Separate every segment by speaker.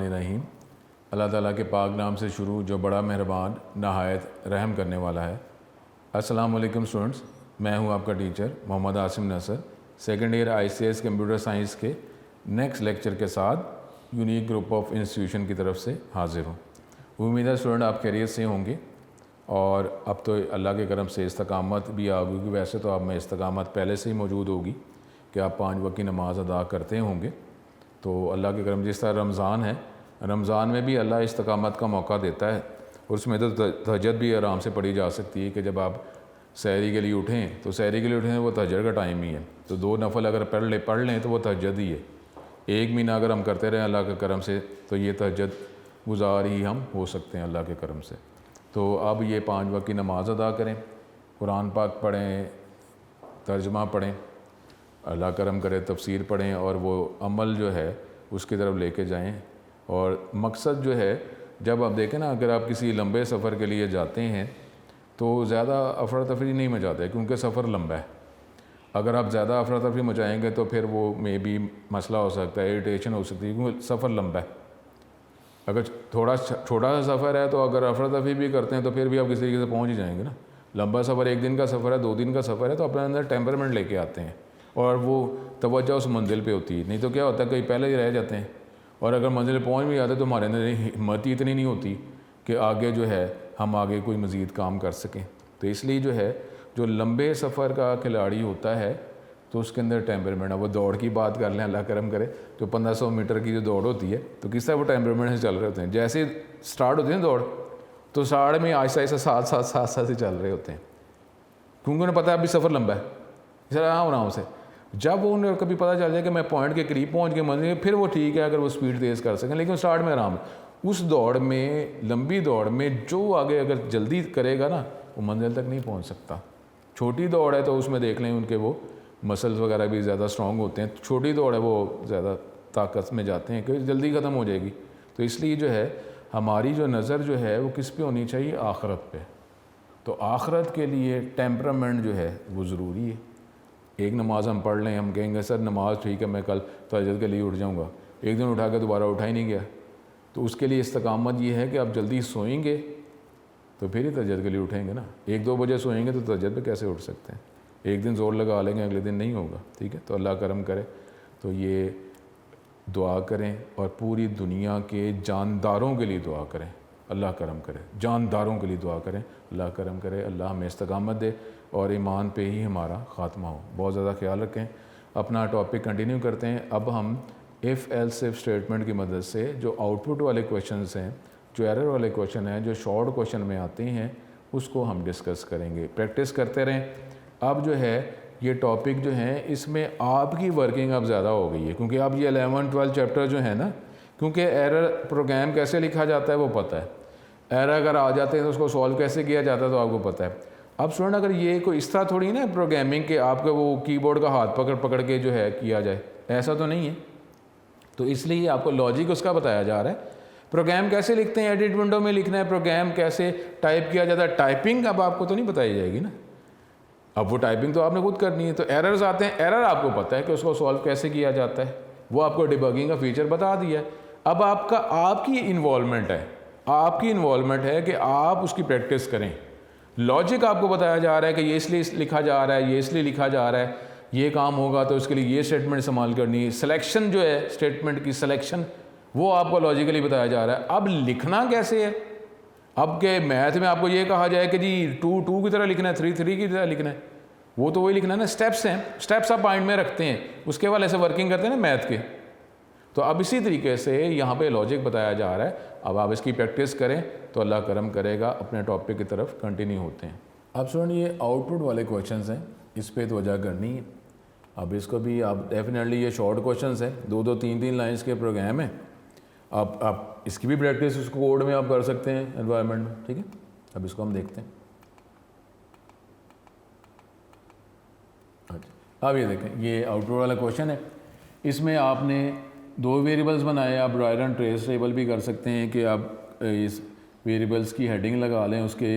Speaker 1: रहीम। अल्लाह ताला के पाक नाम से शुरू जो बड़ा मेहरबान नहायत रहम करने वाला है। अस्सलाम वालेकुम स्टूडेंट्स, मैं हूं आपका teacher Mohammad Asim Nasar, second year ICS computer science के नेक्स्ट लेक्चर के साथ यूनिक ग्रुप ऑफ इंस्टीट्यूशन की तरफ से हाज़िर हूँ। उम्मीद है स्टूडेंट आप खैरियत से होंगे और अब तो अल्लाह के करम से इस्तकामत भी आ गई। वैसे तो आप में इस्तकामत पहले से ही मौजूद होगी कि आप 5 वक्त की नमाज़ अदा करते होंगे। तो अल्लाह के करम, जिस तरह रमज़ान है, रमज़ान में भी अल्लाह इस्तकामत का मौका देता है और उसमें तो तहज्जुद भी आराम से पढ़ी जा सकती है कि जब आप सहरी के लिए उठें तो सहरी के लिए उठें वो तहज्जुद का टाइम ही है, तो 2 नफल अगर पढ़ लें तो वो तहज्जुद ही है। 1 महीना अगर हम करते रहें अल्लाह के करम से तो ये तहज्जुद गुजार ही हम हो सकते हैं अल्लाह के करम से। तो अब ये 5 वक्त की नमाज़ अदा करें, कुरान पाक पढ़ें, तर्जमा पढ़ें, अल्लाह करम करे तफसीर पढ़ें और वो अमल जो है उसकी तरफ लेके जाएं। और मकसद जो है, जब आप देखें ना, अगर आप किसी लंबे सफ़र के लिए जाते हैं तो ज़्यादा अफरा तफरी नहीं मचाते क्योंकि सफ़र लंबा है। अगर आप ज़्यादा अफरा तफरी मचाएँगे तो फिर वो मे भी मसला हो सकता है, इरिटेशन हो सकती है क्योंकि सफ़र लंबा है। अगर थोड़ा छोटा सा सफ़र है तो अगर अफरा तफरी भी करते हैं तो फिर भी आप किसी तरीके से पहुँच ही जाएंगे ना। लंबा सफ़र 1 दिन का सफ़र है, 2 दिन का सफ़र है, तो अपने अंदर टेम्परमेंट लेके आते हैं और वो तवज्जो उस मंजिल पे होती है। नहीं तो क्या होता है, कहीं पहले ही रह जाते हैं और अगर मंजिल पे पहुँच भी जाते तो हमारे अंदर हिम्मत ही इतनी नहीं होती कि आगे जो है हम आगे कोई मज़ीद काम कर सकें। तो इसलिए जो है, जो लंबे सफ़र का खिलाड़ी होता है तो उसके अंदर टेम्परमेंट है। वो दौड़ की बात कर लें, अल्लाह करम करे, जो 1500 मीटर की जो दौड़ होती है तो किस तरह वो टेम्परमेंट से चल रहे होते हैं। जैसे स्टार्ट होती है ना दौड़, तो स्टार्ट में आहिस्ता आहिस्ता साथ से चल रहे होते हैं क्योंकि उन्हें पता है अभी सफ़र लंबा है, सर आराम से। जब उन्हें कभी पता चल जाए कि मैं पॉइंट के करीब पहुंच के मंजिल, फिर वो ठीक है अगर वो स्पीड तेज़ कर सकें, लेकिन स्टार्ट में आराम है। उस दौड़ में, लंबी दौड़ में जो आगे अगर जल्दी करेगा ना वो मंजिल तक नहीं पहुंच सकता। छोटी दौड़ है तो उसमें देख लें उनके वो मसल्स वगैरह भी ज़्यादा स्ट्रॉन्ग होते हैं, छोटी दौड़ है वो ज़्यादा ताकत में जाते हैं कि जल्दी ख़त्म हो जाएगी। तो इसलिए जो है हमारी जो नज़र जो है वो किस पे होनी चाहिए, आखिरत पे। तो आखिरत के लिए टेम्परामेंट जो है वो ज़रूरी है। एक नमाज हम पढ़ लें, हम कहेंगे सर नमाज ठीक है, मैं कल तहज्जुद के लिए उठ जाऊंगा, एक दिन उठा के दोबारा उठा ही नहीं गया। तो उसके लिए इस्तकामत ये है कि आप जल्दी सोएंगे तो फिर ही तहज्जुद के लिए उठेंगे ना। 1-2 बजे सोएंगे तो तहज्जुद पे कैसे उठ सकते हैं। एक दिन ज़ोर लगा लेंगे, अगले दिन नहीं होगा। ठीक है, तो अल्लाह करम करे। तो ये दुआ करें और पूरी दुनिया के जानदारों के लिए दुआ करें, अल्लाह करम करे, जानदारों के लिए दुआ करें, अल्लाह करम करे, अल्लाह हमें इस्तकामत दे और ईमान पे ही हमारा ख़ात्मा हो। बहुत ज़्यादा ख्याल रखें। अपना टॉपिक कंटिन्यू करते हैं। अब हम इफ़ एल्स इफ स्टेटमेंट की मदद से जो आउटपुट वाले क्वेश्चंस हैं, जो एरर वाले क्वेश्चन हैं, जो शॉर्ट क्वेश्चन में आते हैं, उसको हम डिस्कस करेंगे। प्रैक्टिस करते रहें। अब जो है ये टॉपिक जो है इसमें आपकी वर्किंग अब ज़्यादा हो गई है क्योंकि अब ये 11-12 चैप्टर जो है ना, क्योंकि एरर प्रोग्राम कैसे लिखा जाता है वो पता है, एरर अगर आ जाते हैं तो उसको सॉल्व कैसे किया जाता है तो आपको पता है। अब स्टूडेंट अगर ये कोई इस तरह थोड़ी ना प्रोग्रामिंग के आपके वो कीबोर्ड का हाथ पकड़ पकड़ के जो है किया जाए, ऐसा तो नहीं है। तो इसलिए आपको लॉजिक उसका बताया जा रहा है। प्रोग्राम कैसे लिखते हैं, एडिट विंडो में लिखना है, प्रोग्राम कैसे टाइप किया जाता है, टाइपिंग अब आपको तो नहीं बताई जाएगी ना, अब वो टाइपिंग तो आपने खुद करनी है। तो एरर्स आते हैं, एरर आपको पता है कि उसको सॉल्व कैसे किया जाता है, वो आपको डिबगिंग का फीचर बता दिया है। अब आपकी इन्वॉल्वमेंट है, आपकी इन्वॉल्वमेंट है कि आप उसकी प्रैक्टिस करें। लॉजिक आपको बताया जा रहा है कि ये इसलिए लिखा जा रहा है, ये इसलिए लिखा जा रहा है, ये काम होगा तो उसके लिए ये स्टेटमेंट इस्तेमाल करनी है। सिलेक्शन जो है स्टेटमेंट की सिलेक्शन, वो आपको लॉजिकली बताया जा रहा है। अब लिखना कैसे है, अब के मैथ में आपको ये कहा जाए कि जी 2 की तरह लिखना है, 3 की तरह लिखना है, वो तो वही लिखना है ना। स्टेप्स हैं, स्टेप्स आप माइंड में रखते हैं, उसके वाले से वर्किंग करते हैं ना मैथ के। तो अब इसी तरीके से यहाँ पे लॉजिक बताया जा रहा है। अब आप इसकी प्रैक्टिस करें तो अल्लाह करम करेगा। अपने टॉपिक की तरफ कंटिन्यू होते हैं। अब सुन, ये आउटपुट वाले क्वेश्चंस हैं, इस पर तवज्जो करनी है। अब इसको भी आप डेफिनेटली, ये शॉर्ट क्वेश्चंस हैं, 2-2, 3-3 लाइन्स के प्रोग्राम है। आप इसकी भी प्रैक्टिस उस कोड में आप कर सकते हैं, एनवायरनमेंट में। ठीक है, अब इसको हम देखते हैं। अब ये देखें, ये आउटपुट वाला क्वेश्चन है। इसमें आपने 2 वेरिएबल्स बनाए। आप ड्रायर एंड ट्रेस टेबल भी कर सकते हैं कि आप इस वेरिएबल्स की हेडिंग लगा लें, उसके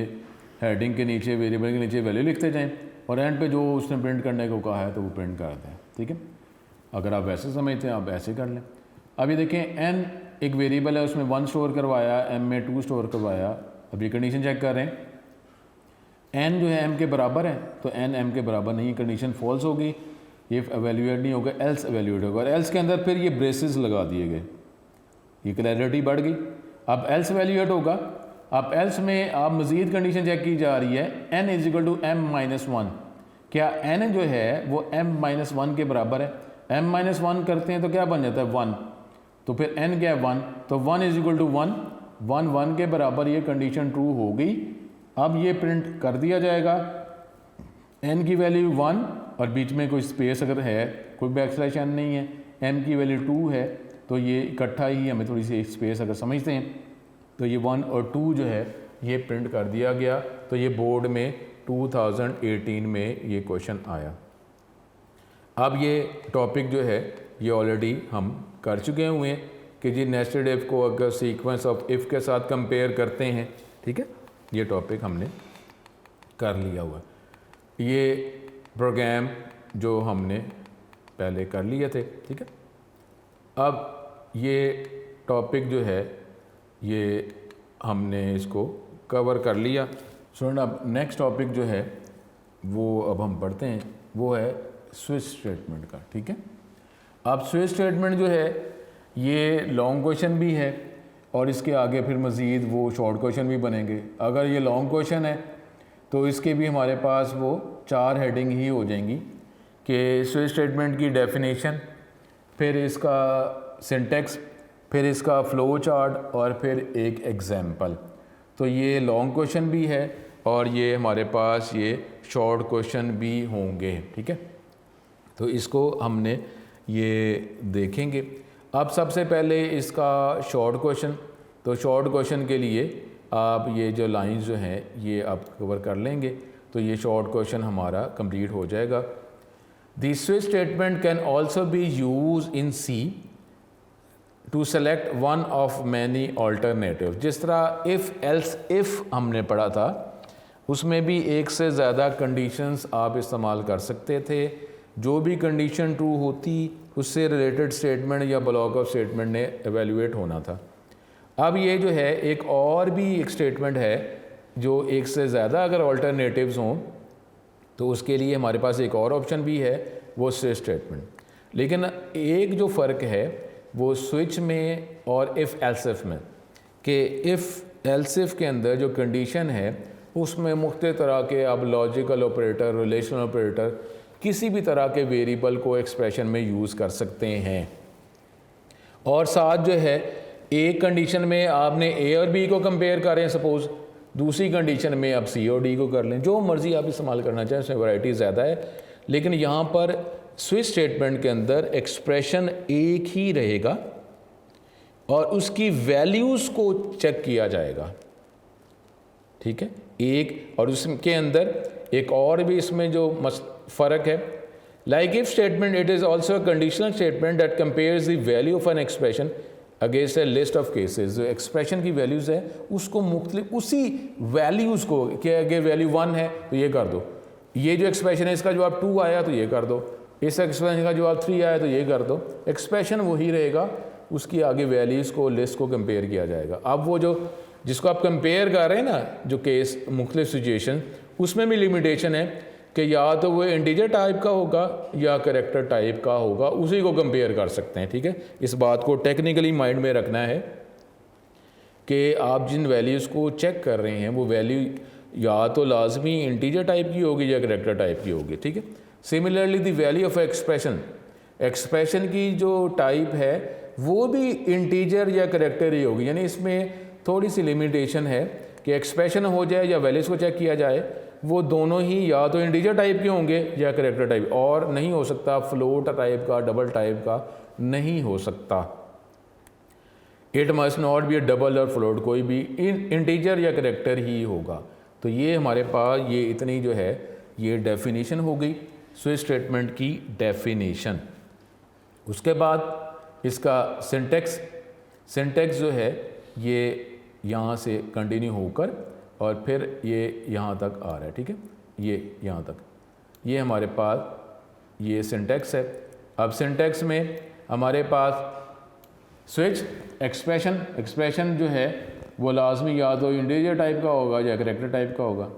Speaker 1: हेडिंग के नीचे, वेरिएबल के नीचे वैल्यू लिखते जाएं और एंड पे जो उसने प्रिंट करने को कहा है तो वो प्रिंट कर दें। ठीक है, अगर आप वैसे समझते हैं आप ऐसे कर लें। अब ये देखें, n एक वेरिएबल है उसमें 1 स्टोर करवाया, m में 2 स्टोर करवाया। अब ये कंडीशन चेक कर रहे हैं, n जो है m के बराबर है, तो n m के बराबर नहीं है, कंडीशन फॉल्स होगी, ये एवेल्यूएट नहीं होगा, एल्स एवेल्यूएट होगा। और एल्स के अंदर फिर ये ब्रेसेस लगा दिए गए, ये क्लैरिटी बढ़ गई। अब एल्स एवेल्यूएट होगा, अब एल्स में आप मज़ीद कंडीशन चेक की जा रही है, n is equal to m-1, क्या n जो है वो m-1 के बराबर है। m-1 करते हैं तो क्या बन जाता है 1, तो फिर n क्या है 1, तो 1 इज इक्वल टू 1, 1 के बराबर, ये कंडीशन ट्रू हो गई। अब ये प्रिंट कर दिया जाएगा, n की वैल्यू 1 और बीच में कोई स्पेस अगर है, कोई बैकस्लैश n नहीं है, m की वैल्यू 2 है, तो ये इकट्ठा ही हमें थोड़ी सी स्पेस अगर समझते हैं तो ये 1 और 2 जो है ये प्रिंट कर दिया गया। तो ये बोर्ड में 2018 में ये क्वेश्चन आया। अब ये टॉपिक जो है ये ऑलरेडी हम कर चुके हुए हैं कि जी नेस्टेड इफ़ को अगर सीक्वेंस ऑफ इफ़ के साथ कंपेयर करते हैं, ठीक है, ये टॉपिक हमने कर लिया हुआ। ये प्रोग्राम जो हमने पहले कर लिए थे, ठीक है। अब ये टॉपिक जो है ये हमने इसको कवर कर लिया। स्टूडेंट अब नेक्स्ट टॉपिक जो है वो अब हम पढ़ते हैं, वो है स्विच स्टेटमेंट का, ठीक है। अब स्विच स्टेटमेंट जो है ये लॉन्ग क्वेश्चन भी है और इसके आगे फिर मज़ीद वो शॉर्ट क्वेश्चन भी बनेंगे। अगर ये लॉन्ग क्वेश्चन है तो इसके भी हमारे पास वो 4 हेडिंग ही हो जाएंगी कि स्विच स्टेटमेंट की डेफिनेशन, फिर इसका सिंटेक्स, फिर इसका फ़्लो चार्ट और फिर एक एग्जाम्पल। तो ये लॉन्ग क्वेश्चन भी है और ये हमारे पास ये शॉर्ट क्वेश्चन भी होंगे, ठीक है। तो इसको हमने ये देखेंगे। अब सबसे पहले इसका शॉर्ट क्वेश्चन, तो शॉर्ट क्वेश्चन के लिए आप ये जो लाइंस जो हैं ये आप कवर कर लेंगे तो ये शॉर्ट क्वेश्चन हमारा कंप्लीट हो जाएगा। The switch statement can also be use in C to select one of many alternative. जिस तरह इफ़ एल्स इफ़ हमने पढ़ा था उसमें भी एक से ज़्यादा कंडीशंस आप इस्तेमाल कर सकते थे। जो भी कंडीशन ट्रू होती उससे रिलेटेड स्टेटमेंट या ब्लॉक ऑफ स्टेटमेंट ने एवेल्यूएट होना था। अब ये जो है एक और भी एक स्टेटमेंट है जो एक से ज़्यादा अगर ऑल्टरनेटिव्स हों तो उसके लिए हमारे पास एक और ऑप्शन भी है, वो स्विच स्टेटमेंट। लेकिन एक जो फ़र्क है वो स्विच में और इफ़ एल्सिफ में, कि इफ़ एल्सिफ के अंदर जो कंडीशन है उसमें मुख्तलिफ तरह के आप लॉजिकल ऑपरेटर, रिलेशनल ऑपरेटर, किसी भी तरह के वेरिएबल को एक्सप्रेशन में यूज़ कर सकते हैं। और साथ जो है एक कंडीशन में आपने ए और बी को कंपेयर करें सपोज़, दूसरी कंडीशन में आप सी और डी को कर लें, जो मर्ज़ी आप इस्तेमाल करना चाहें, उसमें वैरायटी ज़्यादा है। लेकिन यहाँ पर स्विच स्टेटमेंट के अंदर एक्सप्रेशन एक ही रहेगा और उसकी वैल्यूज़ को चेक किया जाएगा, ठीक है, एक। और उसके अंदर एक और भी इसमें जो फ़र्क है, like if statement it is also a conditional statement that compares the value of an expression against A list of cases. जो एक्सप्रेशन की वैल्यूज़ है उसको मुख्तलिफ उसी वैल्यूज़ को, कि अगर वैल्यू 1 है तो ये कर दो, ये जो एक्सप्रेशन है इसका जवाब 2 आया तो ये कर दो, इस एक्सप्रेशन का जवाब 3 आया तो ये कर दो। एक्सप्रेशन वही रहेगा, उसकी आगे वैल्यूज़ को, लिस्ट को कंपेयर किया जाएगा। अब वो जो जिसको आप कंपेयर कर रहे हैं ना, जो केस मुख्तलिफ सिचुएशन, उसमें भी लिमिटेशन है कि या तो वो इंटीजर टाइप का होगा या कैरेक्टर टाइप का होगा, उसी को कंपेयर कर सकते हैं, ठीक है। इस बात को टेक्निकली माइंड में रखना है कि आप जिन वैल्यूज़ को चेक कर रहे हैं वो वैल्यू या तो लाजमी इंटीजर टाइप की होगी या कैरेक्टर टाइप की होगी, ठीक है। Similarly the value of expression, expression की जो टाइप है वो भी इंटीजर या कैरेक्टर ही होगी। यानी इसमें थोड़ी सी लिमिटेशन है कि एक्सप्रेशन हो जाए या वैल्यूज़ को चेक किया जाए, वो दोनों ही या तो इंटीजर टाइप के होंगे या कैरेक्टर टाइप, और नहीं हो सकता फ्लोट टाइप का, डबल टाइप का नहीं हो सकता। It must not be A double और फ्लोट, कोई भी इंटीजर या कैरेक्टर ही होगा। तो ये हमारे पास ये इतनी जो है ये डेफिनेशन हो गई स्विच स्टेटमेंट की डेफिनेशन। उसके बाद इसका सिंटेक्स, सिंटेक्स जो है ये यहाँ से कंटिन्यू होकर और फिर ये यहाँ तक आ रहा है, ठीक है, ये यहाँ तक, ये हमारे पास ये सिंटेक्स है। अब सिंटेक्स में हमारे पास स्विच एक्सप्रेशन जो है वो लाजमी या तो इंटीजर टाइप का होगा या कैरेक्टर टाइप का होगा।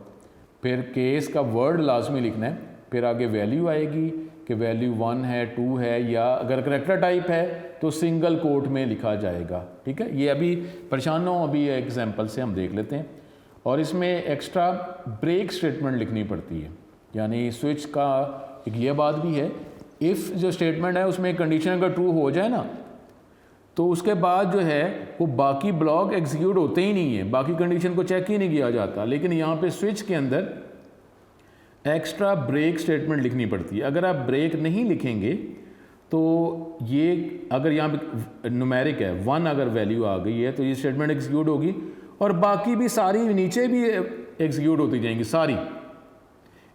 Speaker 1: फिर केस का वर्ड लाजमी लिखना है, फिर आगे वैल्यू आएगी कि वैल्यू 1 है 2 है, या अगर कैरेक्टर टाइप है तो सिंगल कोट में लिखा जाएगा। ठीक है, ये अभी परेशान ना हो, अभी एग्जांपल से हम देख लेते हैं। और इसमें एक्स्ट्रा ब्रेक स्टेटमेंट लिखनी पड़ती है, यानी स्विच का एक ये बात भी है, इफ़ जो स्टेटमेंट है उसमें कंडीशन अगर ट्रू हो जाए ना तो उसके बाद जो है वो बाकी ब्लॉक एग्जीक्यूट होते ही नहीं है, बाकी कंडीशन को चेक ही नहीं किया जाता। लेकिन यहाँ पे स्विच के अंदर एक्स्ट्रा ब्रेक स्टेटमेंट लिखनी पड़ती है। अगर आप ब्रेक नहीं लिखेंगे तो ये, अगर यहाँ पे न्यूमेरिक है 1 अगर वैल्यू आ गई है तो ये स्टेटमेंट एग्जीक्यूट होगी और बाकी भी सारी नीचे भी एग्जीक्यूट होती जाएंगी सारी।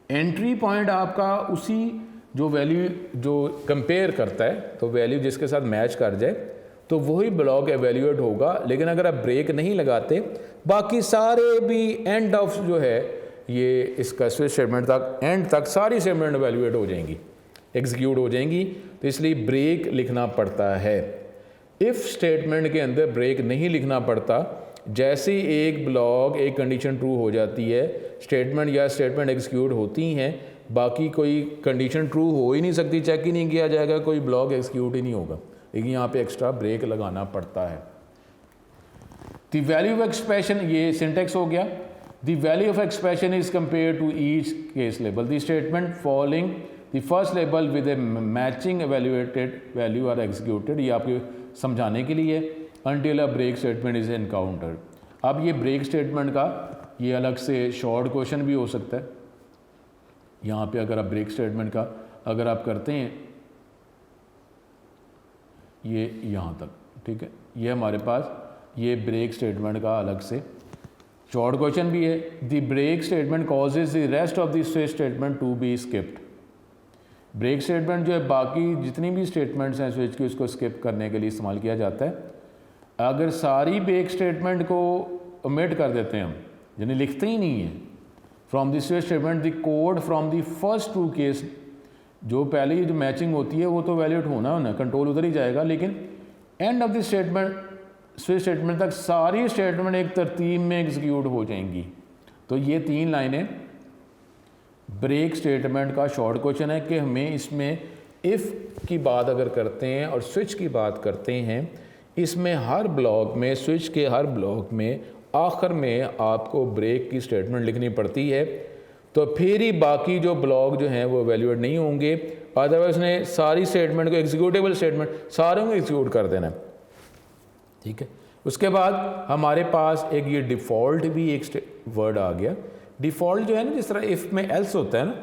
Speaker 1: एंट्री पॉइंट आपका उसी जो वैल्यू जो कंपेयर करता है, तो वैल्यू जिसके साथ मैच कर जाए तो वही ब्लॉक एवेल्यूएट होगा। लेकिन अगर आप ब्रेक नहीं लगाते बाकी सारे भी एंड ऑफ जो है ये इसका स्विच स्टेटमेंट तक एंड तक सारी स्टेटमेंट एवेल्यूएट हो जाएंगी, एग्जीक्यूट हो जाएंगी। तो इसलिए ब्रेक लिखना पड़ता है। इफ़ स्टेटमेंट के अंदर ब्रेक नहीं लिखना पड़ता, जैसे एक ब्लॉक एक कंडीशन ट्रू हो जाती है, स्टेटमेंट या स्टेटमेंट एग्जीक्यूट होती हैं, बाकी कोई कंडीशन ट्रू हो ही नहीं सकती, चेक ही नहीं किया जाएगा, कोई ब्लॉक एग्जीक्यूट ही नहीं होगा। लेकिन यहाँ पे एक्स्ट्रा ब्रेक लगाना पड़ता है। द वैल्यू ऑफ एक्सप्रेशन, ये सिंटेक्स हो गया। The value of expression is compare to each case label. The statement following the first label with a matching evaluated value are executed. ये आपके समझाने के लिए until a break statement is encountered. अब ये ब्रेक स्टेटमेंट का ये अलग से शॉर्ट क्वेश्चन भी हो सकता है। यहाँ पे अगर आप ब्रेक स्टेटमेंट का अगर आप करते हैं ये यहाँ तक, ठीक है, ये हमारे पास ये ब्रेक स्टेटमेंट का अलग से शॉर्ट क्वेश्चन भी है। The break statement causes the rest of the switch statement to be skipped. Break statement जो है बाकी जितनी भी स्टेटमेंट्स हैं स्विच की उसको स्किप करने के लिए इस्तेमाल किया जाता है। अगर सारी ब्रेक स्टेटमेंट को ओमिट कर देते हैं हम, यानी लिखते ही नहीं है, from the switch statement the code from the first to case, जो पहले जो मैचिंग होती है वो तो वैलिड होना कंट्रोल उधर ही जाएगा, लेकिन end of the statement switch statement तक सारी स्टेटमेंट एक तरतीब में एग्जीक्यूट हो जाएंगी। तो ये 3 लाइनें ब्रेक स्टेटमेंट का शॉर्ट क्वेश्चन है कि हमें इसमें इफ़ की बात अगर करते हैं और स्विच की बात करते हैं, इसमें हर ब्लॉक में, स्विच के हर ब्लॉक में आखिर में आपको ब्रेक की स्टेटमेंट लिखनी पड़ती है। तो फिर ही बाकी जो ब्लॉक जो हैं वो वैल्यूएट नहीं होंगे, अदरवाइज ने सारी स्टेटमेंट को एग्जीक्यूटेबल स्टेटमेंट सारों को एग्जीक्यूट कर देना है। ठीक है, उसके बाद हमारे पास एक ये डिफ़ॉल्ट भी एक वर्ड आ गया। डिफ़ॉल्ट जो है ना, जिस तरह इफ़ में एल्स होता है ना,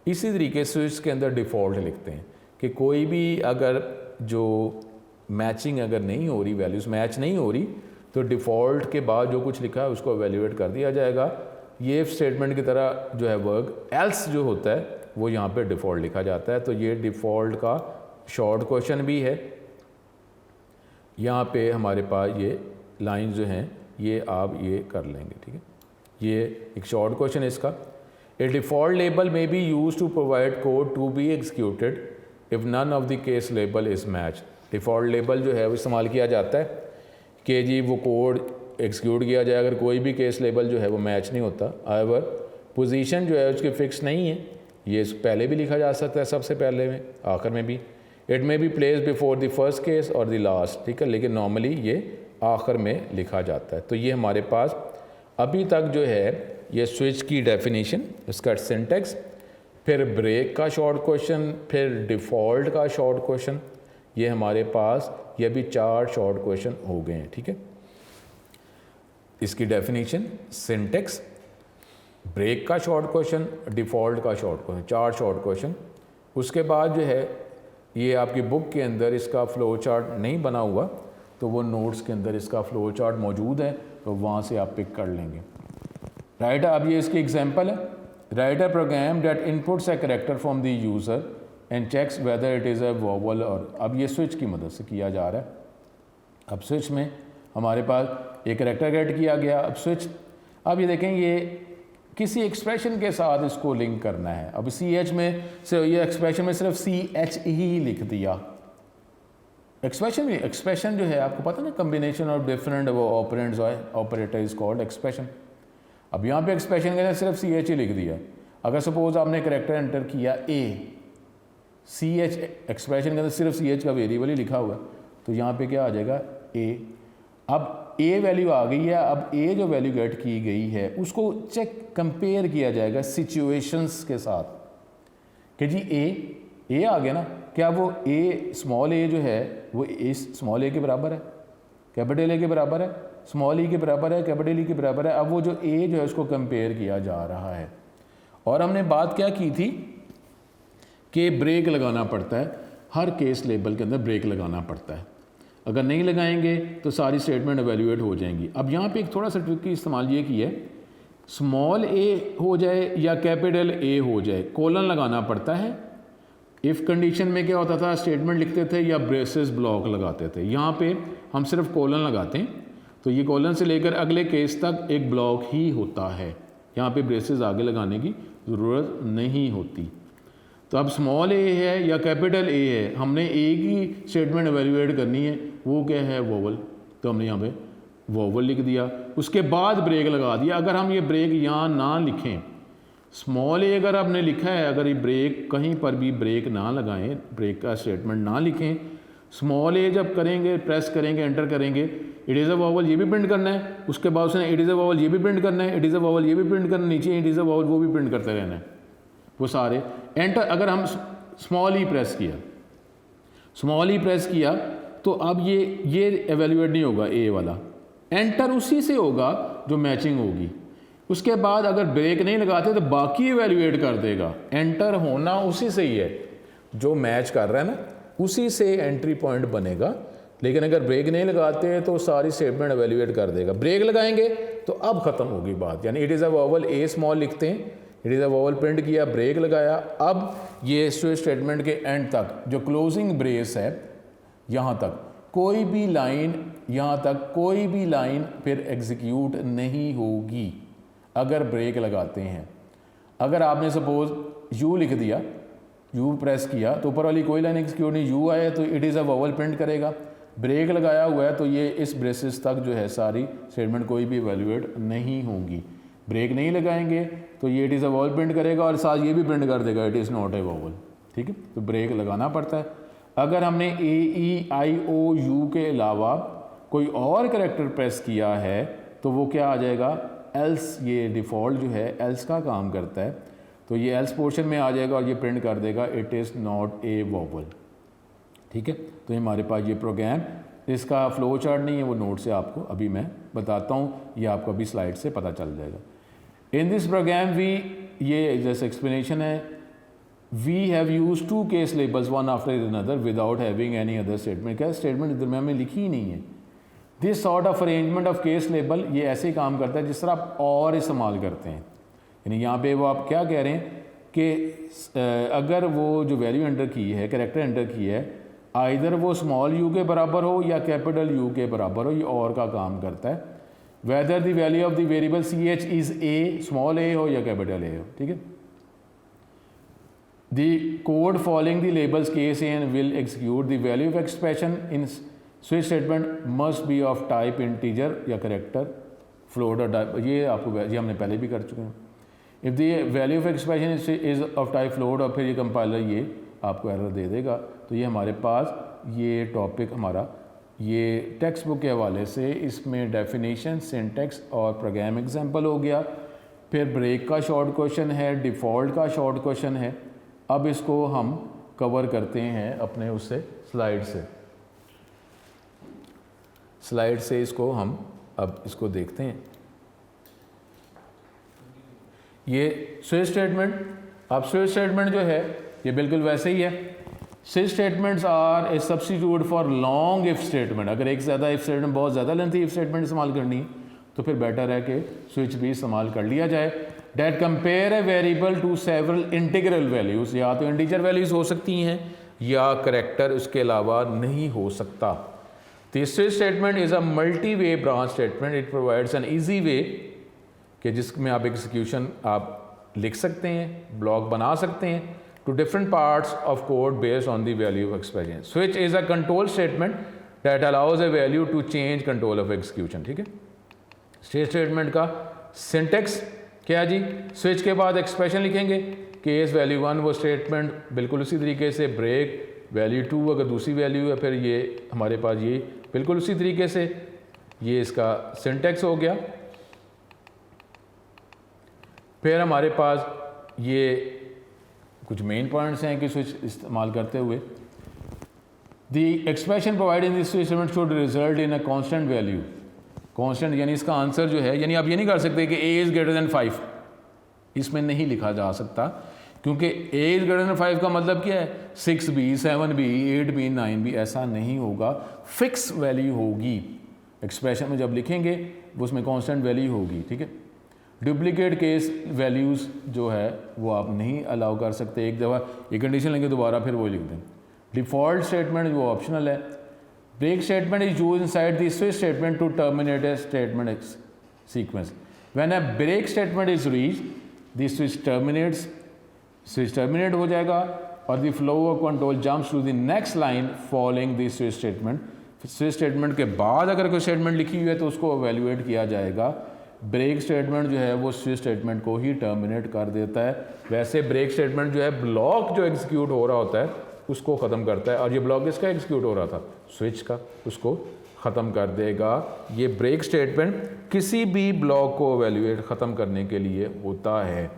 Speaker 1: इसी तरीके से इसके अंदर डिफ़ॉल्ट लिखते हैं कि कोई भी अगर जो मैचिंग अगर नहीं हो रही, वैल्यूज़ मैच नहीं हो रही, तो डिफ़ॉल्ट के बाद जो कुछ लिखा है उसको एवेल्यूएट कर दिया जाएगा। ये इफ स्टेटमेंट की तरह जो है वर्क एल्स जो होता है वो यहाँ पे डिफ़ॉल्ट लिखा जाता है। तो ये डिफ़ॉल्ट का शॉर्ट क्वेश्चन भी है। यहाँ पे हमारे पास ये लाइन जो हैं ये आप ये कर लेंगे, ठीक है, ये एक शॉर्ट क्वेश्चन है इसका। A default label may be use to provide code to be executed if none of the case label is match. Default label जो है वो इस्तेमाल किया जाता है कि जी वो कोड एग्जीक्यूट किया जाए अगर कोई भी केस लेबल जो है वो मैच नहीं होता। हाउएवर पोजीशन जो है उसकी फ़िक्स नहीं है, ये पहले भी लिखा जा सकता है, सबसे पहले में, आखिर में भी। It may be place before the first case और द लास्ट, ठीक है, लेकिन नॉर्मली ये आखिर में लिखा जाता है। तो ये हमारे पास अभी तक जो है ये स्विच की डेफिनेशन, उसका सिंटेक्स, फिर ब्रेक का शॉर्ट क्वेश्चन, फिर डिफ़ॉल्ट का शॉर्ट क्वेश्चन, ये हमारे पास ये भी 4 शॉर्ट क्वेश्चन हो गए हैं। ठीक है, इसकी डेफिनेशन, सिंटेक्स, ब्रेक का शॉर्ट क्वेश्चन, डिफ़ॉल्ट का शॉर्ट क्वेश्चन, 4 शॉर्ट क्वेश्चन। उसके बाद जो है ये आपकी बुक के अंदर इसका फ़्लो चार्ट नहीं बना हुआ, तो वो नोट्स के अंदर इसका फ़्लो चार्ट मौजूद है, तो वहाँ से आप पिक कर लेंगे। राइट, अब ये इसकी एग्जांपल है। Write a program that inputs a character from the user and checks whether it is a vowel, और अब ये स्विच की मदद से किया जा रहा है। अब स्विच में हमारे पास एक कैरेक्टर गेट किया गया। अब स्विच, अब ये देखें ये किसी एक्सप्रेशन के साथ इसको लिंक करना है। अब CH में से ये एक्सप्रेशन में सिर्फ CH ही लिख दिया, एक्सप्रेशन जो है आपको पता ना, कम्बिनेशन ऑफ डिफरेंट वो operands operator is called expression. अब यहाँ पे एक्सप्रेशन के अंदर सिर्फ सी एच ही लिख दिया। अगर सपोज आपने करेक्टर एंटर किया ए, सी एच, एक्सप्रेशन के अंदर सिर्फ सी एच का वेरिएबल ही लिखा हुआ है, तो यहाँ पे क्या आ जाएगा ए। अब ए वैल्यू आ गई है, अब ए जो वैल्यू गेट की गई है उसको चेक कंपेयर किया जाएगा सिचुएशंस के साथ कि जी ए आ गया ना, क्या वो ए स्मॉल ए जो है वो ए स्मॉल ए के बराबर है, कैपिटल ए के बराबर है, स्मॉल ई के बराबर है, कैपिटल ई के बराबर है। अब वो जो ए जो है उसको कंपेयर किया जा रहा है। और हमने बात क्या की थी कि ब्रेक लगाना पड़ता है, हर केस लेबल के अंदर ब्रेक लगाना पड़ता है, अगर नहीं लगाएंगे तो सारी स्टेटमेंट एवेल्यूएट हो जाएंगी। अब यहाँ पे एक थोड़ा सा ट्रिक की इस्तेमाल ये की है, स्मॉल ए हो जाए या कैपिटल ए हो जाए, कोलन लगाना पड़ता है। इफ़ कंडीशन में क्या होता था, स्टेटमेंट लिखते थे या ब्रेसेस ब्लॉक लगाते थे। यहाँ पे हम सिर्फ कोलन लगाते हैं, तो ये कोलन से लेकर अगले केस तक एक ब्लॉक ही होता है, यहाँ पे ब्रेसेस आगे लगाने की ज़रूरत नहीं होती। तो अब स्मॉल ए है या कैपिटल ए है, हमने एक ही स्टेटमेंट एवेल्यूएट करनी है, वो क्या है, वोवल, तो हमने यहाँ पे वोवल लिख दिया, उसके बाद ब्रेक लगा दिया। अगर हम ये ब्रेक यहाँ ना लिखें, स्मॉल ए अगर आपने लिखा है, अगर ये ब्रेक कहीं पर भी ब्रेक ना लगाएं, ब्रेक का स्टेटमेंट ना लिखें, स्मॉल ए जब करेंगे, प्रेस करेंगे, एंटर करेंगे, इट इज़ अ वोवल ये भी प्रिंट करना है, उसके बाद उसने इट इज़ अ वोवल ये भी प्रिंट करना है, इट इज़ अ वोवल ये भी प्रिंट करना है, नीचे इट इज़ अ वोवल वो भी प्रिंट करते रहना है, वो सारे एंटर। अगर हम स्मॉल ई प्रेस किया, स्मॉल ई प्रेस किया, तो अब ये एवेल्यूएट नहीं होगा ए वाला, एंटर उसी से होगा जो मैचिंग होगी। उसके बाद अगर ब्रेक नहीं लगाते तो बाकी एवेल्यूएट कर देगा। एंटर होना उसी से ही है, जो मैच कर रहा है ना उसी से एंट्री पॉइंट बनेगा। लेकिन अगर ब्रेक नहीं लगाते तो सारी स्टेटमेंट एवेल्यूएट कर देगा। ब्रेक लगाएंगे तो अब ख़त्म होगी बात, यानी it is a vowel A small लिखते हैं, it is a vowel print किया, ब्रेक लगाया, अब ये स्विच स्टेटमेंट के एंड तक जो क्लोजिंग ब्रेस है यहाँ तक कोई भी लाइन, यहाँ तक कोई भी लाइन फिर एग्जीक्यूट नहीं होगी अगर ब्रेक लगाते हैं। अगर आपने सपोज यू लिख दिया, यू प्रेस किया, तो ऊपर वाली कोई लाइन एग्जीक्यूट नहीं, यू आया तो it is a vowel print करेगा। ब्रेक लगाया हुआ है तो ये इस ब्रेसेस तक जो है सारी स्टेटमेंट कोई भी एवेल्यूएट नहीं होंगी। ब्रेक नहीं लगाएंगे तो ये it is a vowel print करेगा और साथ ये भी प्रिंट कर देगा it is not a vowel. ठीक है, तो ब्रेक लगाना पड़ता है। अगर हमने ए ई आई ओ यू के अलावा कोई और कैरेक्टर प्रेस किया है तो वो क्या आ जाएगा, एल्स। ये डिफ़ॉल्ट जो है एल्स का काम करता है, तो ये एल्स पोर्शन में आ जाएगा और ये प्रिंट कर देगा it is not a vowel. ठीक है, तो हमारे पास ये प्रोग्राम, इसका फ्लो चार्ट नहीं है, वो नोट से आपको अभी मैं बताता हूँ, ये आपको अभी स्लाइड से पता चल जाएगा। इन दिस प्रोग्राम वी, ये जैसे एक्सप्लेनेशन है, we have use two case labels one after another without having any other statement. क्या स्टेटमेंट दरम्यान में लिखी ही नहीं है। This sort of arrangement of case label, ये ऐसे ही काम करता है जिस तरह आप और इस्तेमाल करते हैं। यानी यहाँ पे वो आप क्या कह रहे हैं कि अगर वो जो वैल्यू एंटर की है, कैरेक्टर एंटर की है, आइदर वो स्मॉल यू के बराबर हो या कैपिटल यू के बराबर हो, ये और का काम करता है। Whether the value of the variable C H is A, small A हो या कैपिटल ए हो। ठीक है, the code following the labels case N will execute the value of expression in switch statement must be of type integer या character, float और type, ये आपको ये हमने पहले भी कर चुके हैं। If the value of expression is of type float, और फिर ये कंपाइलर ये आपको एरर दे देगा। तो ये हमारे पास ये टॉपिक हमारा ये टेक्स्ट बुक के हवाले से, इसमें डेफिनेशन, सिंटेक्स और प्रोग्राम एग्जांपल हो गया। फिर ब्रेक का शॉर्ट क्वेश्चन है, डिफ़ॉल्ट का शॉर्ट क्वेश्चन है। अब इसको हम कवर करते हैं अपने उससे स्लाइड से इसको हम अब इसको देखते हैं। ये स्विच स्टेटमेंट, अब स्विच स्टेटमेंट जो है ये बिल्कुल वैसे ही है। Switch statements are a substitute for long if statement. अगर एक ज़्यादा इफ स्टेटमेंट, बहुत ज़्यादा लेंथी इफ स्टेटमेंट इस्तेमाल करनी है तो फिर बेटर है कि स्विच भी इस्तेमाल कर लिया जाए। That compare a variable to several integral values, या तो इंटीजर वैल्यूज़ हो सकती हैं या करेक्टर उसके अलावा नहीं हो सकता। The switch statement is a multi-way branch statement. It provides an easy way कि जिसमें आप एग्जीक्यूशन आप लिख सकते हैं, ब्लॉक बना सकते हैं to different parts of code based on the value of expression. Switch is a control statement that allows a value to change control of execution. ठीक है, स्विच स्टेटमेंट का सिंटेक्स क्या है जी, स्विच के बाद एक्सप्रेशन लिखेंगे, केस वैल्यू 1 वो statement बिल्कुल उसी तरीके से, ब्रेक वैल्यू 2 अगर दूसरी वैल्यू है फिर ये हमारे पास ये बिल्कुल उसी तरीके से, ये इसका सिंटेक्स हो गया। फिर हमारे पास ये कुछ मेन पॉइंट्स हैं कि स्विच इस्तेमाल करते हुए, the expression provided in this switch statement should result in a constant value. Constant यानी इसका आंसर जो है, यानी आप ये नहीं कर सकते कि a इज़ ग्रेटर देन 5, इसमें नहीं लिखा जा सकता, क्योंकि a इज़ ग्रेटर देन 5 का मतलब क्या है, 6b 7b 8b 9b, ऐसा नहीं होगा, फिक्स वैल्यू होगी। एक्सप्रेशन में जब लिखेंगे वो उसमें कांस्टेंट वैल्यू होगी। ठीक है, डुप्लीकेट केस वैल्यूज़ जो है वो आप नहीं अलाउ कर सकते, एक दफ़ा ये कंडीशन लेंगे दोबारा फिर वो लिख दें। डिफ़ॉल्ट स्टेटमेंट वो ऑप्शनल है। Break statement is use inside the switch statement to terminate a statement sequence. When a break statement is reach the switch terminates, switch terminate हो जाएगा और the flow of control jumps to the next line following the switch statement. Switch statement के बाद अगर कोई statement लिखी हुई है तो उसको एवेल्युएट किया जाएगा। ब्रेक स्टेटमेंट जो है वो स्विच स्टेटमेंट को ही टर्मिनेट कर देता है। वैसे ब्रेक स्टेटमेंट जो है ब्लॉक जो एग्जीक्यूट हो रहा होता है उसको ख़त्म करता है, और ये ब्लॉक इसका एग्जीक्यूट हो रहा था स्विच का, उसको ख़त्म कर देगा। ये ब्रेक स्टेटमेंट किसी भी ब्लॉक को एवेल्युएट ख़त्म करने के लिए होता है।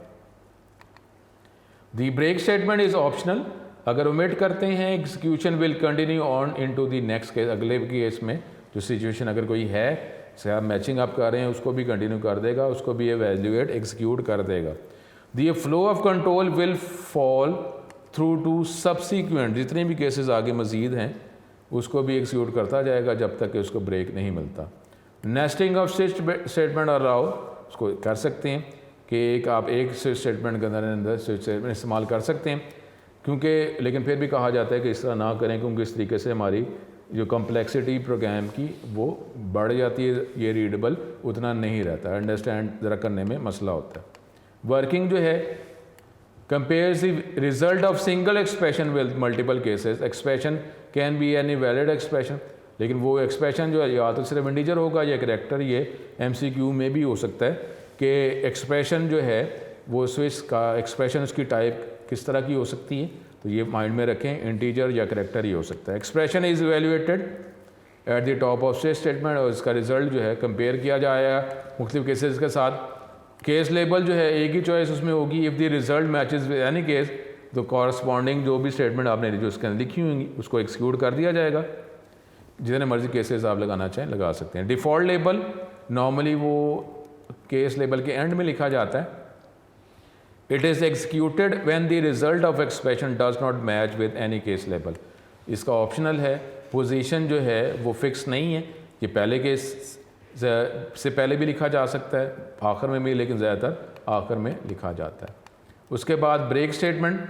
Speaker 1: The break statement is optional. अगर ओमिट करते हैं execution will continue on into the next case. अगले केस में जो सिचुएशन अगर कोई है, से आप मैचिंग आप कर रहे हैं, उसको भी कंटिन्यू कर देगा, उसको भी एवेल्युएट एग्जीक्यूट कर देगा। The flow of control will fall through to subsequent, जितने भी केसेस आगे मजीद हैं उसको भी एग्जीक्यूट करता जाएगा जब तक कि उसको ब्रेक नहीं मिलता। Nesting off switch statement allow, उसको कर सकते हैं कि एक आप एक स्विच स्टेटमेंट के अंदर स्विच स्टेटमेंट इस्तेमाल कर सकते हैं, क्योंकि लेकिन फिर भी कहा जाता है कि इस तरह ना करें, क्योंकि इस तरीके से हमारी जो कम्प्लेक्सिटी प्रोग्राम की वो बढ़ जाती है, ये रीडेबल उतना नहीं रहता, अंडरस्टैंड ज़रा करने में मसला होता है। वर्किंग जो है compares the result of single expression with multiple cases. Expression can be any valid expression, लेकिन वो expression जो है या तो सिर्फ इंटीजर होगा या कैरेक्टर, ये MCQ में भी हो सकता है कि expression जो है वो स्विच का expression उसकी टाइप किस तरह की हो सकती है, तो ये माइंड में रखें, इंटीजर या कैरेक्टर ही हो सकता है। Expression is evaluated at the top off switch statement, और इसका रिजल्ट जो है कंपेयर किया जाएगा मुख्तलिफ केसेस के साथ। केस लेबल जो है एक ही चॉइस उसमें होगी, if the result matches with any case, तो कॉरस्पॉन्डिंग जो भी स्टेटमेंट आपने जो उसके अंदर लिखी होंगी उसको एक्सिक्यूट कर दिया जाएगा। जितने मर्जी केसेस आप लगाना चाहें लगा सकते हैं। डिफ़ॉल्ट लेबल नॉर्मली वो केस लेबल के एंड में लिखा जाता है। It is executed when the result of expression does not match with any case label. इसका ऑप्शनल है, पोजीशन जो है वो फिक्स नहीं है, ये पहले केस से पहले भी लिखा जा सकता है, आखिर में भी, लेकिन ज़्यादातर आखिर में लिखा जाता है। उसके बाद break statement,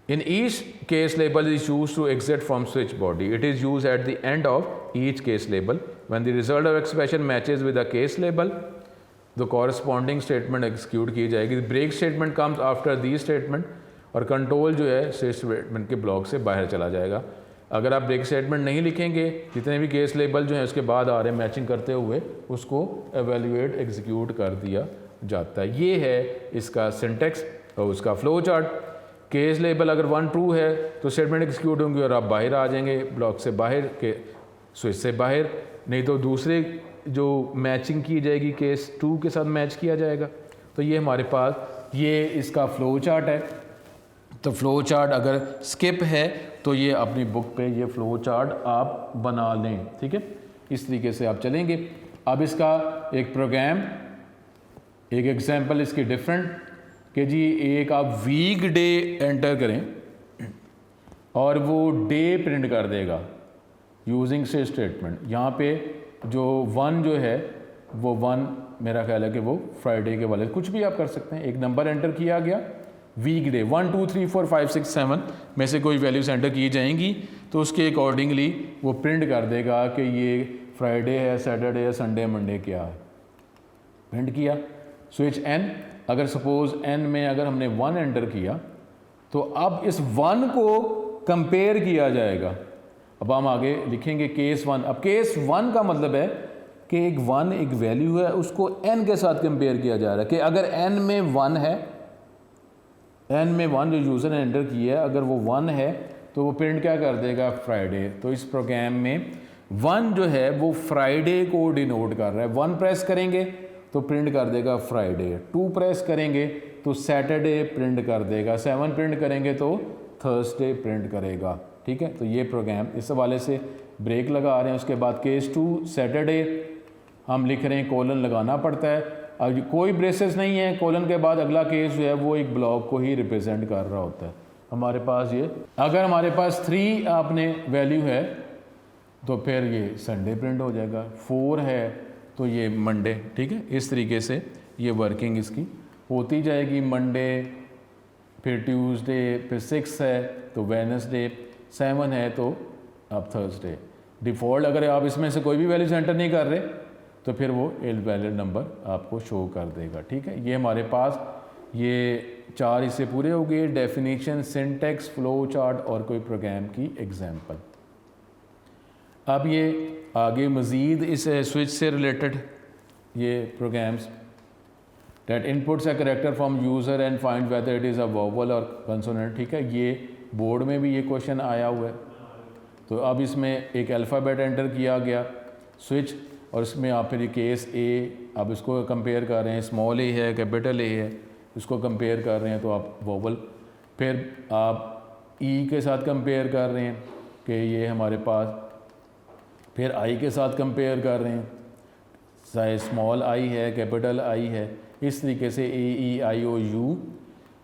Speaker 1: in each case label is use to exit from switch body. It is use at the end of each case label when the result of expression matches with a case label, the corresponding statement execute की जाएगी। Break statement comes after the statement, और control जो है switch statement के block से बाहर चला जाएगा। अगर आप ब्रेक स्टेटमेंट नहीं लिखेंगे, जितने भी केस लेबल जो है उसके बाद आ रहे हैं मैचिंग करते हुए, उसको एवेल्युएट एग्जीक्यूट कर दिया जाता है। ये है इसका सिंटेक्स और उसका फ्लो चार्ट। केस लेबल अगर 1 ट्रू है तो स्टेटमेंट एग्जीक्यूट होंगे और आप बाहर आ जाएंगे ब्लॉक से बाहर के, स्विच से बाहर, नहीं तो दूसरे जो मैचिंग की जाएगी केस 2 के साथ मैच किया जाएगा। तो ये हमारे पास ये इसका फ्लो चार्ट है। तो फ्लो चार्ट अगर स्किप है तो ये अपनी बुक पे ये फ्लो चार्ट आप बना लें, ठीक है, इस तरीके से आप चलेंगे। अब इसका एक प्रोग्राम, एक एग्जांपल इसकी डिफरेंट, कि जी एक आप वीक डे एंटर करें और वो डे प्रिंट कर देगा यूजिंग से स्टेटमेंट। यहाँ पे जो 1 जो है वो 1 मेरा ख्याल है कि वो फ्राइडे के वाले, कुछ भी आप कर सकते हैं। एक नंबर एंटर किया गया, वीक डे 1 2 3 4 5 6 7 में से कोई वैल्यूज एंटर की जाएंगी तो उसके अकॉर्डिंगली वो प्रिंट कर देगा कि ये फ्राइडे है, सैटरडे है, संडे, मंडे क्या है, प्रिंट किया। स्विच एन, अगर सपोज एन में अगर हमने 1 एंटर किया तो अब इस 1 को कंपेयर किया जाएगा। अब हम आगे लिखेंगे केस 1। अब केस 1 का मतलब है कि एक 1 एक वैल्यू है, उसको n के साथ कंपेयर किया जा रहा है कि अगर n में 1 है, n में 1 जो यूज़र ने एंटर किया है, अगर वो 1 है तो वो प्रिंट क्या कर देगा, फ्राइडे। तो इस प्रोग्राम में 1 जो है वो फ्राइडे को डिनोट कर रहा है। 1 प्रेस करेंगे तो प्रिंट कर देगा फ्राइडे, 2 प्रेस करेंगे तो सैटरडे प्रिंट कर देगा, 7 प्रिंट करेंगे तो थर्सडे प्रिंट करेगा। ठीक है, तो ये प्रोग्राम इस हवाले से ब्रेक लगा रहे हैं। उसके बाद केस 2 सैटरडे हम लिख रहे हैं, कोलन लगाना पड़ता है। अब कोई ब्रेसेस नहीं है, कोलन के बाद अगला केस जो है वो एक ब्लॉक को ही रिप्रेजेंट कर रहा होता है। हमारे पास ये, अगर हमारे पास 3 आपने वैल्यू है तो फिर ये संडे प्रिंट हो जाएगा, 4 है तो ये मंडे। ठीक है, इस तरीके से ये वर्किंग इसकी होती जाएगी। मंडे, फिर ट्यूसडे, फिर 6 है तो वेडनेसडे, 7 है तो अब थर्सडे। डिफ़ॉल्ट अगर आप इसमें से कोई भी वैल्यूज एंटर नहीं कर रहे तो फिर वो इनवैलिड नंबर आपको शो कर देगा। ठीक है, ये हमारे पास ये 4 हिस्से पूरे हो गए, डेफिनेशन, सिंटैक्स, फ्लो चार्ट और कोई प्रोग्राम की एग्जांपल। अब ये आगे मज़ीद इस स्विच से रिलेटेड ये programmes that inputs a character from user and find weather it is a vowel और कंसोनेंट। ठीक है, ये बोर्ड में भी ये क्वेश्चन आया हुआ है। तो अब इसमें एक अल्फ़ाबेट एंटर किया गया स्विच, और इसमें आप फिर केस ए, अब इसको कंपेयर कर रहे हैं, स्मॉल ए है, कैपिटल ए है, इसको कंपेयर कर रहे हैं तो आप वोवल, फिर आप ई के साथ कंपेयर कर रहे हैं कि ये हमारे पास, फिर आई के साथ कंपेयर कर रहे हैं, चाहे स्मॉल आई है, कैपिटल आई है, इस तरीके से ए, ई, आई, ओ, यू।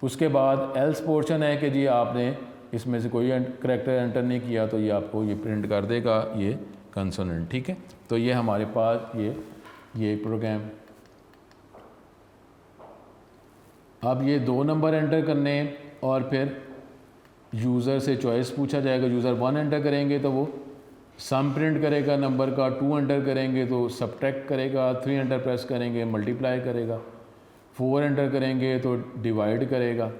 Speaker 1: उसके बाद एल्स पोर्शन है कि जी आपने इसमें से कोई करैक्टर एंटर नहीं किया तो ये आपको ये प्रिंट कर देगा ये कंसोनेंट। ठीक है, तो ये हमारे पास ये प्रोग्राम। अब ये 2 नंबर एंटर करने और फिर यूज़र से चॉइस पूछा जाएगा। यूज़र 1 एंटर करेंगे तो वो सम प्रिंट करेगा नंबर का, 2 एंटर करेंगे तो सब्ट्रैक्ट करेगा, 3 एंटर प्रेस करेंगे मल्टीप्लाई करेगा, 4 एंटर करेंगे तो डिवाइड करेगा,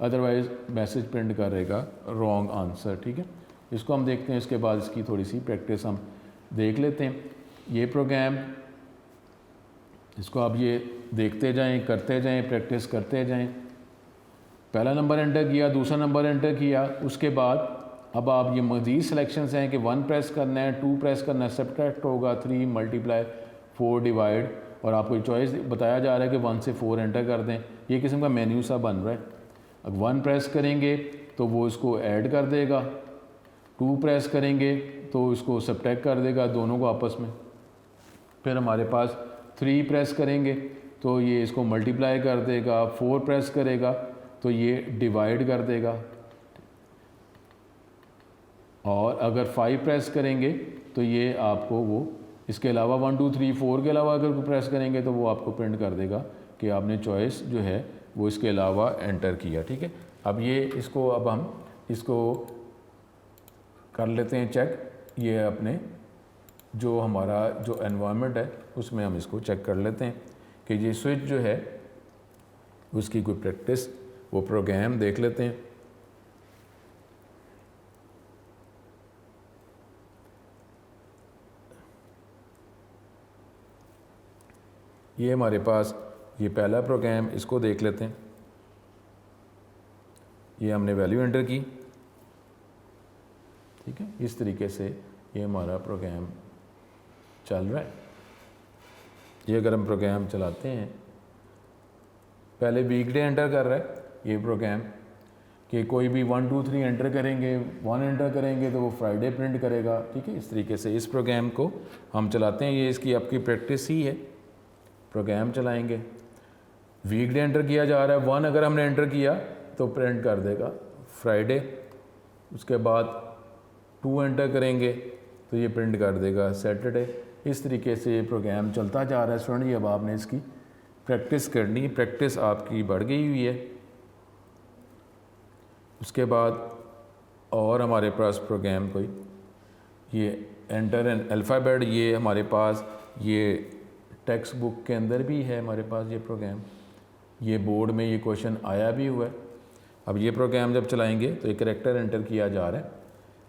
Speaker 1: अदरवाइज़ मैसेज प्रिंट करेगा रॉन्ग आंसर। ठीक है, इसको हम देखते हैं, इसके बाद इसकी थोड़ी सी प्रैक्टिस हम देख लेते हैं। ये प्रोग्राम, इसको आप ये देखते जाएं, करते जाएं, प्रैक्टिस करते जाएं। पहला नंबर एंटर किया, दूसरा नंबर एंटर किया, उसके बाद अब आप ये मज़ीद सिलेक्शंस हैं कि 1 प्रेस करना है, 2 प्रेस करना है, सब्ट्रैक्ट होगा, 3 मल्टीप्लाई, 4 डिवाइड, और आपको चॉइस बताया जा रहा है कि 1 से 4 एंटर कर दें। ये किस्म का मेन्यू सा बन रहा है। अब 1 प्रेस करेंगे तो वो इसको ऐड कर देगा, 2 प्रेस करेंगे तो इसको सब्ट्रैक्ट कर देगा दोनों को आपस में। फिर हमारे पास 3 प्रेस करेंगे तो ये इसको मल्टीप्लाई कर देगा, 4 प्रेस करेगा तो ये डिवाइड कर देगा, और अगर 5 प्रेस करेंगे तो ये आपको वो, इसके अलावा 1 2 3 4 के अलावा अगर प्रेस करेंगे तो वो आपको प्रिंट कर देगा कि आपने चॉइस जो है वो इसके अलावा एंटर किया। ठीक है, अब ये इसको, अब हम इसको कर लेते हैं चेक। ये अपने जो हमारा जो एनवायरनमेंट है उसमें हम इसको चेक कर लेते हैं कि ये स्विच जो है उसकी कोई प्रैक्टिस, वो प्रोग्राम देख लेते हैं। ये हमारे पास ये पहला प्रोग्राम, इसको देख लेते हैं। ये हमने वैल्यू एंटर की। ठीक है, इस तरीके से ये हमारा प्रोग्राम चल रहा है। ये अगर हम प्रोग्राम चलाते हैं, पहले वीकडे एंटर कर रहा है ये प्रोग्राम कि कोई भी 1 2 3 एंटर करेंगे, 1 एंटर करेंगे तो वो फ्राइडे प्रिंट करेगा। ठीक है, इस तरीके से इस प्रोग्राम को हम चलाते हैं। ये इसकी आपकी प्रैक्टिस ही है। प्रोग्राम चलाएंगे, वीकडे एंटर किया जा रहा है, 1 अगर हमने एंटर किया तो प्रिंट कर देगा फ्राइडे। उसके बाद 2 एंटर करेंगे तो ये प्रिंट कर देगा सैटरडे। इस तरीके से ये प्रोग्राम चलता जा रहा है। स्टूडेंट, ये अब आपने इसकी प्रैक्टिस करनी, प्रैक्टिस आपकी बढ़ गई हुई है। उसके बाद और हमारे पास प्रोग्राम कोई, ये एंटर एन अल्फ़ाबेट, ये हमारे पास ये टेक्स्ट बुक के अंदर भी है हमारे पास ये प्रोग्राम। ये बोर्ड में ये क्वेश्चन आया भी हुआ है। अब ये प्रोग्राम जब चलाएंगे तो एक करैक्टर एंटर किया जा रहा है।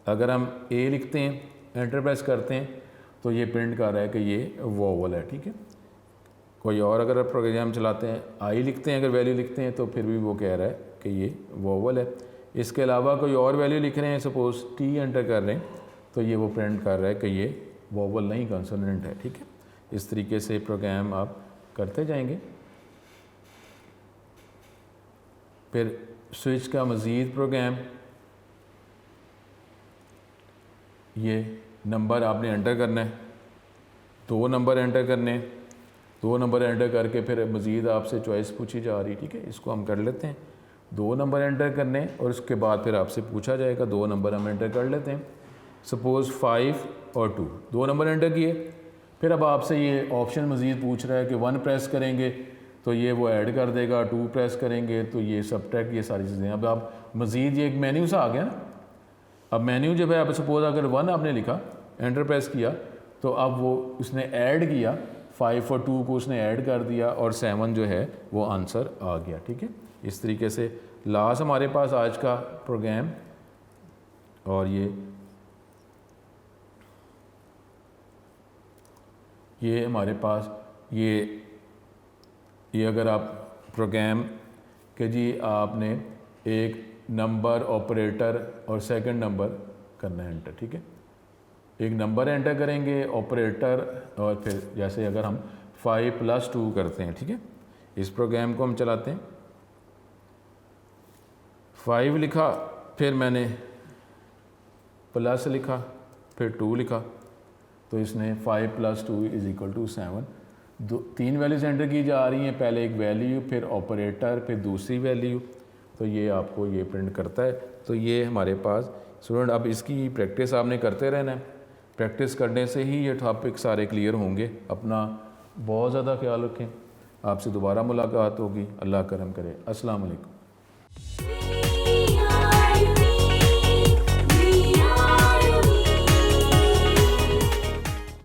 Speaker 1: अगर हम ए लिखते हैं, एंटर प्रेस करते हैं, तो ये प्रिंट कर रहा है कि ये वोवल है, ठीक है। कोई और अगर प्रोग्राम चलाते हैं, आई लिखते हैं, अगर वैल्यू लिखते हैं तो फिर भी वो कह रहा है कि ये वोवल है। इसके अलावा कोई और वैल्यू लिख रहे हैं, सपोज़ टी एंटर कर रहे हैं, तो ये वो प्रिंट कर रहा है कि ये वोवल नहीं कंसोनेंट है, ठीक है। इस तरीके से प्रोग्राम आप करते जाएंगे। फिर स्विच का मज़ीद प्रोग्राम, ये नंबर आपने एंटर करना है, 2 नंबर एंटर करने हैं, 2 नंबर एंटर करके फिर मज़ीद आपसे चॉइस पूछी जा रही, ठीक है। इसको हम कर लेते हैं, 2 नंबर एंटर करने और उसके बाद फिर आपसे पूछा जाएगा, 2 नंबर हम एंटर कर लेते हैं, सपोज़ 5 और 2, 2 नंबर एंटर किए। फिर अब आपसे ये ऑप्शन मज़ीद पूछ रहा है कि 1 प्रेस करेंगे तो ये वो ऐड कर देगा, 2 प्रेस करेंगे तो ये सबट्रैक्ट, ये सारी चीज़ें। अब आप मज़ीद ये एक मेन्यू सा आ गया ना। अब मेन्यू जब है, अब सपोज़ अगर 1 आपने लिखा, एंटर प्रेस किया, तो अब वो उसने ऐड किया, 5 और 2 को उसने ऐड कर दिया और 7 जो है वो आंसर आ गया, ठीक है। इस तरीके से लास्ट हमारे पास आज का प्रोग्राम, और ये हमारे पास ये अगर आप प्रोग्राम के जी आपने एक नंबर ऑपरेटर और सेकंड नंबर करना है एंटर, ठीक है। एक नंबर एंटर करेंगे, ऑपरेटर, और फिर जैसे अगर हम 5 + 2 करते हैं, ठीक है। इस प्रोग्राम को हम चलाते हैं, 5 लिखा, फिर मैंने प्लस लिखा, फिर 2 लिखा, तो इसने 5 + 2 = 7। 3 वैल्यूज़ एंटर की जा रही हैं, पहले एक वैल्यू, फिर ऑपरेटर, फिर दूसरी वैल्यू, तो ये आपको ये प्रिंट करता है। तो ये हमारे पास स्टूडेंट, अब इसकी प्रैक्टिस आपने करते रहना है। प्रैक्टिस करने से ही ये टॉपिक सारे क्लियर होंगे। अपना बहुत ज़्यादा ख्याल रखें। आपसे दोबारा मुलाकात होगी। अल्लाह करम करे। अस्सलाम वालेकुम।